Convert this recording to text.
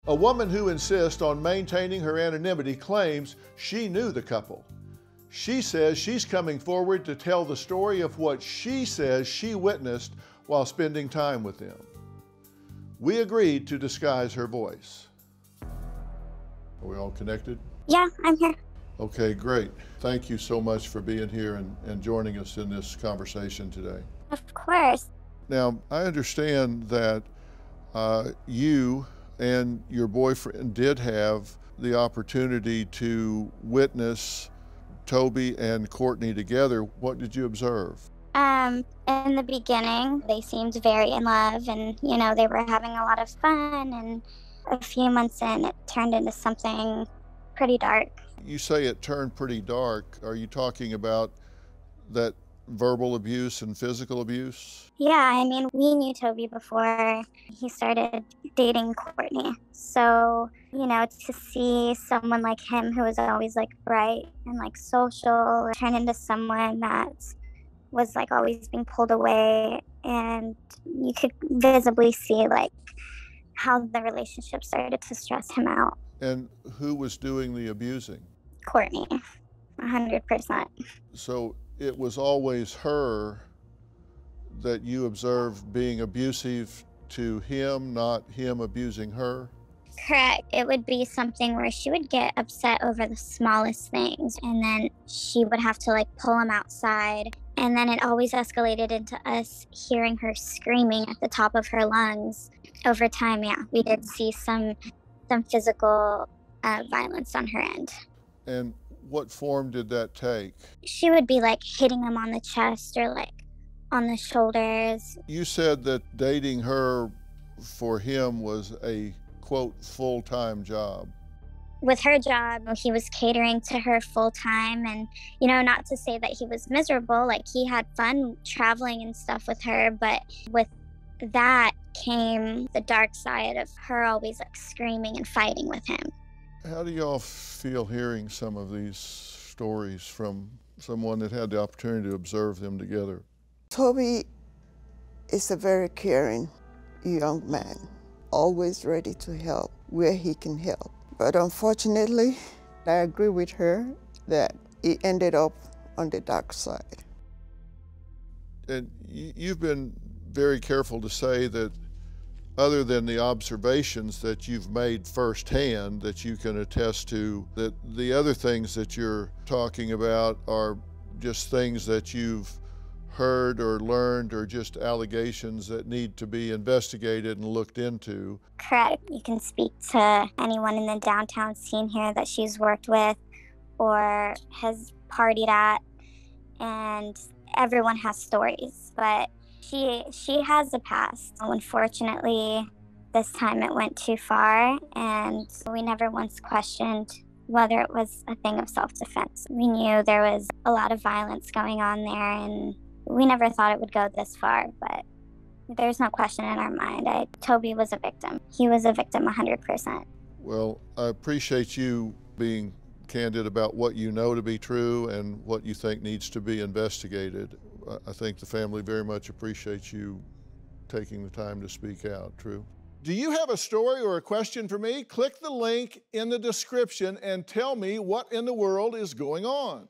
A woman who insists on maintaining her anonymity claims she knew the couple. She says she's coming forward to tell the story of what she says she witnessed while spending time with them. We agreed to disguise her voice. Are we all connected? Yeah, I'm here. Okay, great. Thank you so much for being here and joining us in this conversation today. Of course. Now, I understand that you and your boyfriend did have the opportunity to witness Toby and Courtney together. What did you observe? In the beginning, they seemed very in love, and, they were having a lot of fun, and a few months in, it turned into something pretty dark. You say it turned pretty dark. Are you talking about that verbal abuse and physical abuse? Yeah, we knew Toby before he started dating Courtney. So, to see someone like him who was always bright and social turn into someone that was always being pulled away, and you could visibly see how the relationship started to stress him out. And who was doing the abusing? Courtney, 100%. So it was always her that you observed being abusive to him, not him abusing her? Correct. It would be something where she would get upset over the smallest things, and then she would have to pull him outside. And then it always escalated into us hearing her screaming at the top of her lungs. Over time, yeah, we did see some physical violence on her end. And what form did that take? She would be hitting him on the chest or on the shoulders. You said that dating her for him was a, quote, full-time job. With her job, he was catering to her full time, and, not to say that he was miserable, he had fun traveling and stuff with her, but with that came the dark side of her always screaming and fighting with him. How do y'all feel hearing some of these stories from someone that had the opportunity to observe them together? Toby is a very caring young man, always ready to help where he can help. But unfortunately, I agree with her that he ended up on the dark side. And you've been very careful to say that other than the observations that you've made firsthand that you can attest to, that the other things that you're talking about are just things that you've heard or learned or just allegations that need to be investigated and looked into. Correct. You can speak to anyone in the downtown scene here that she's worked with or has partied at, and everyone has stories, but she has a past. Unfortunately, this time it went too far, and we never once questioned whether it was a thing of self-defense. We knew there was a lot of violence going on there, and we never thought it would go this far, but there's no question in our mind. Toby was a victim. He was a victim 100%. Well, I appreciate you being candid about what you know to be true and what you think needs to be investigated. I think the family very much appreciates you taking the time to speak out. True. Do you have a story or a question for me? Click the link in the description and tell me what in the world is going on.